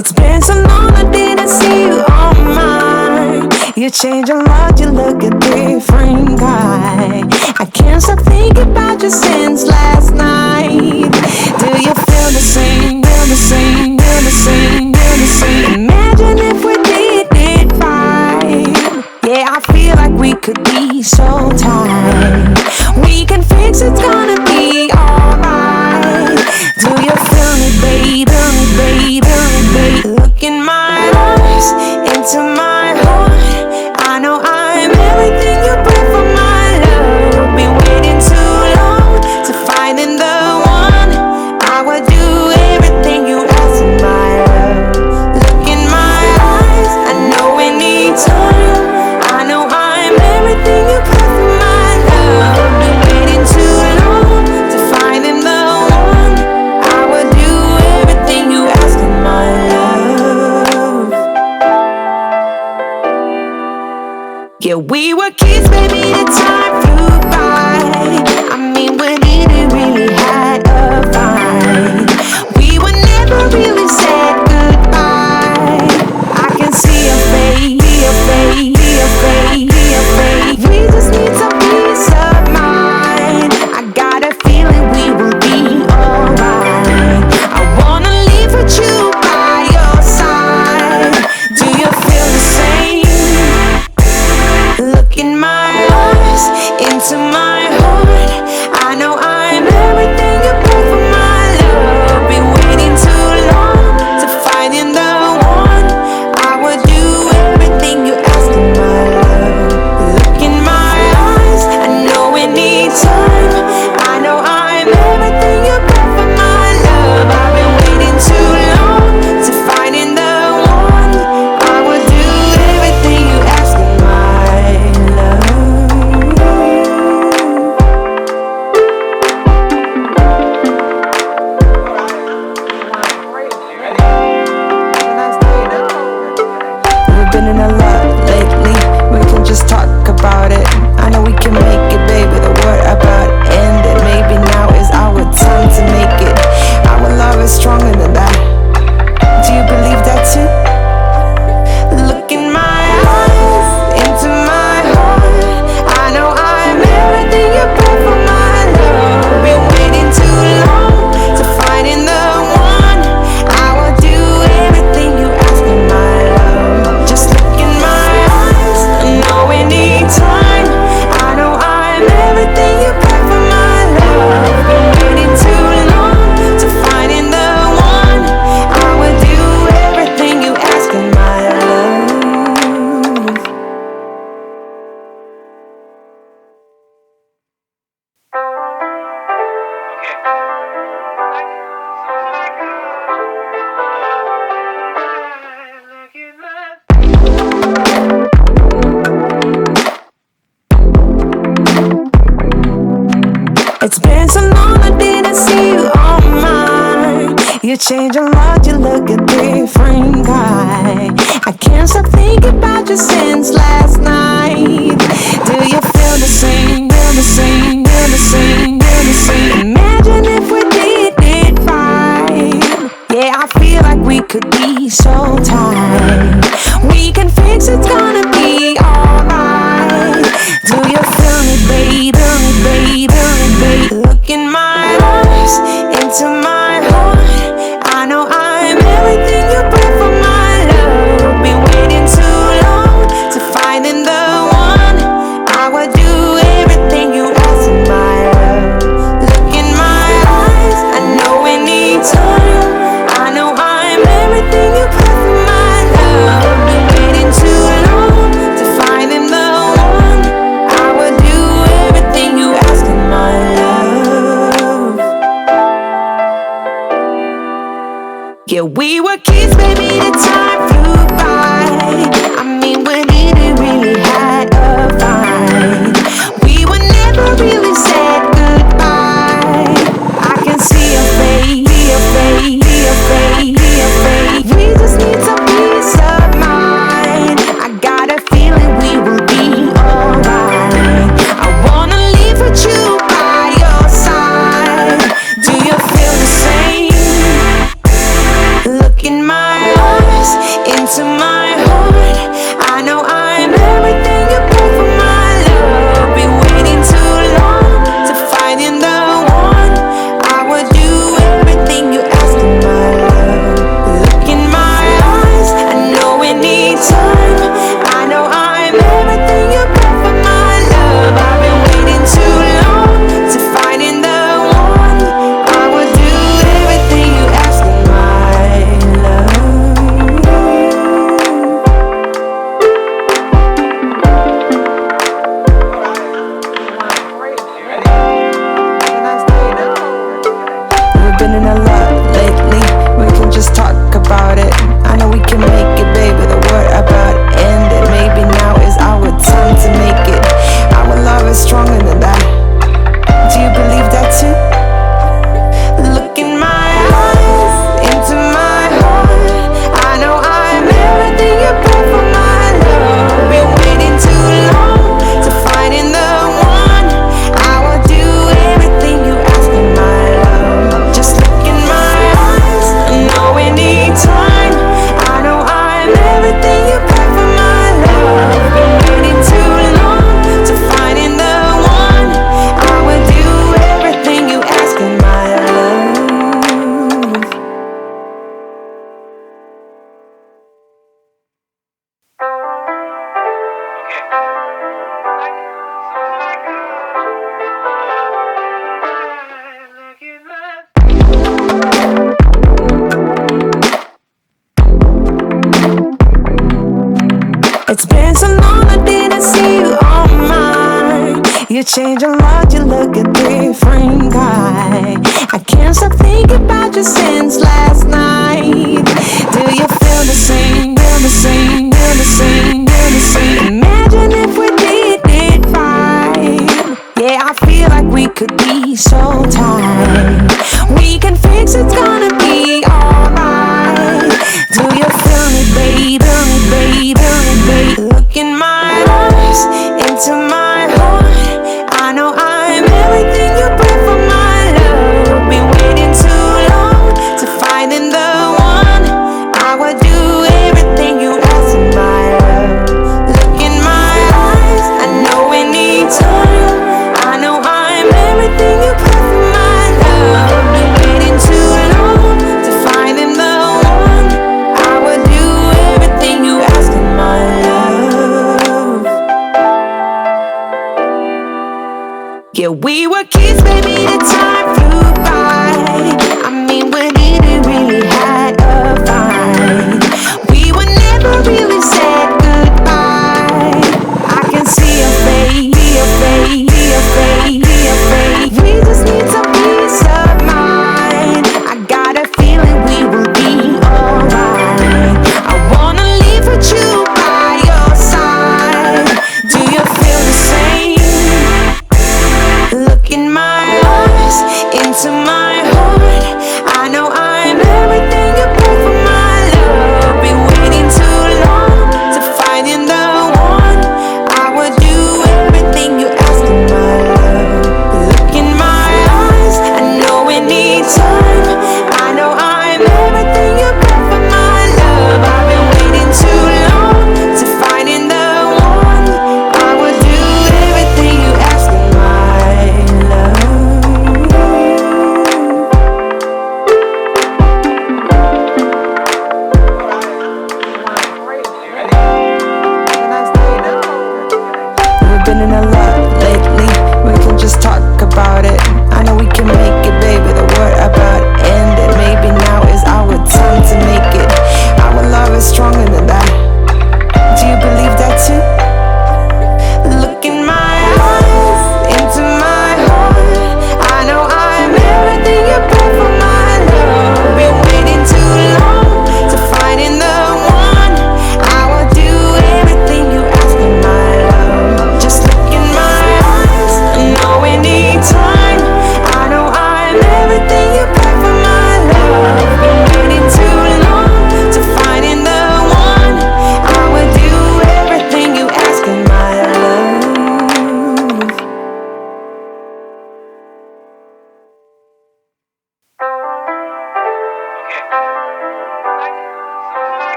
It's been so long I didn't see you on mine. You change a lot, you look a different guy. I can't stop thinking about you since last night. Do you feel the same, feel the same, feel the same, feel the same? Imagine if we did it right. Yeah, I feel like we could be so tight. We can fix it, it's gonna be alright. Do you feel me, baby? Look in my eyes, into my heart. I know I'm everything you pray for, my love. Been waiting too long to find in the one. I would do everything you ask of my love. Look in my eyes, I know we need time. I know I'm everything you pray for, my love. Been waiting too long to find in the one. I would do everything you ask of my love. Yeah, we were kids, baby, the time flew by. I mean, we didn't really had a fight. We were never really said goodbye. I can see your face, your face, your face, your face. We just need some peace of mind. I got a feeling we will be alright. I wanna live with you by your side. Do you feel the same? Look in my eyes, into my heart. I know I'm everything you pray for, my love. Been waiting too long to find in the one. I would do everything you ask of my love. Look in my eyes, I know we need time. I know I'm everything you pray for, my love. I've been waiting too long to find in the one. I would do everything you ask of my love. We've been in a lot lately. We can just talk about it. I know we can make it, baby. The word about ended. Maybe now is our time to make it. Our love is stronger than that. Do you believe that too? Look in my eyes, into my heart. I know I'm everything you pray for, my love. Been waiting too long to find in the one. I will do everything you ask of my love. Just look in my eyes, I know we need time. I know I'm everything you pray for, my love. Been waiting too long to find in the one. I will do everything you ask of my love. It's been so long I didn't see you on mine. You change a lot, you look a different guy. I can't stop thinking about you since last night. Do you feel the same, feel the same, feel the same, feel the same? Imagine if we did it right. Yeah, I feel like we could be so tight. We can fix it, it's gonna be alright. Do you feel me, baby? Look in my eyes, into my heart. I know I'm everything you pray for, my love. Been waiting too long to find in the one. I would do everything you ask of my love. Look in my eyes, I know we need time. I know I'm everything you pray for, my love. Been waiting too long to find in the one. I would do everything you ask of my love. Yeah, we were kids, baby, the time flew by. I mean, we didn't really had a fight. We were never really said goodbye. I can see your face, your face, your face, your face. We just need some peace of mind. I got a feeling we will be alright. I wanna live with you by your side. Do you feel the same? Look in my eyes. eyes, into my heart. I know I'm everything you put for my love. Been waiting too long to find in the one. I would do everything you ask in my love. Look in my eyes, I know we need time. I know I'm everything you put for my love. I've been waiting too long to find in the one. I would do everything you ask in my love. We've been in a lot lately, we can just talk about it. I know we can make it, baby, the word about ended. Maybe now is our time to make it. Our love is stronger than that. Do you believe that too? Look in my eyes, into my heart. I know I'm everything you put for my love. Been waiting too long to find in the one. I will do everything you ask in my love. Just look in my eyes, I know we need time. I know I'm everything you put for my love. Been waiting too long to find in the one. I will do everything you ask in my love. It's been so long I didn't see you on mine. You changed a lot, you look a different guy. I can't stop thinking about you since last night. Do you feel the same, feel the same, feel the same, feel the same? Imagine if we did it right. Yeah, I feel like we could be so tight. We can fix it, it's gonna be alright. Do you feel me, babe? Feel me, babe? Feel me, babe? Look in my eyes, into my heart. I know I'm everything you put for my love. Been waiting too long to find in the one. I would do everything you ask in my love. Look in my eyes, I know we need time. I know I'm everything you put for my love. Been waiting too long to find in the one. I would do everything you ask in my love. Yeah, we were kids, baby, the time flew by. I mean, we didn't really had a fight. We were never really said goodbye. I can see your face, see your face, see your face, see your face. We just need some peace of mind. I got a feeling we will be alright. I wanna live with you by your side. Do you feel the same? Look in my eyes,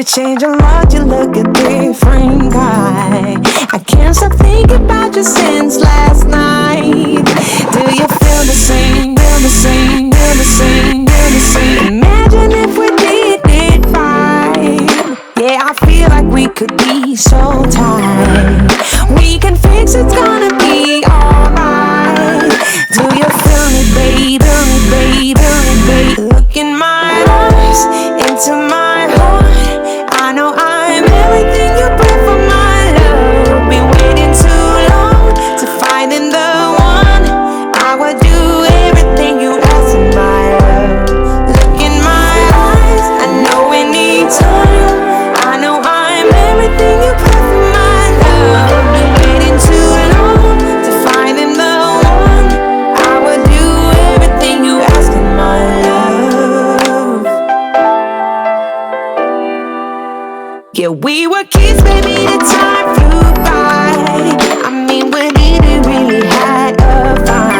You change a lot, you look a different guy. I can't stop thinking about you since last night. Do you feel the same, feel the same, feel the same, feel the same? Imagine if we did it right. Yeah, I feel like we could be so tight. We can fix it, it's gonna be alright. Do you feel me, babe? Feel me, babe? Feel me, babe? Look in my eyes, into my heart. I know I'm everything you pray for, my love. Been waiting too long to find in the one. I would do everything you ask in my love. Look in my eyes, I know we need time. I know I'm everything you pray for, my love. Been waiting too long to find in the one. I would do everything you ask in my love. Yeah, we were kids, baby, the time flew by. I mean, we didn't really had a fight.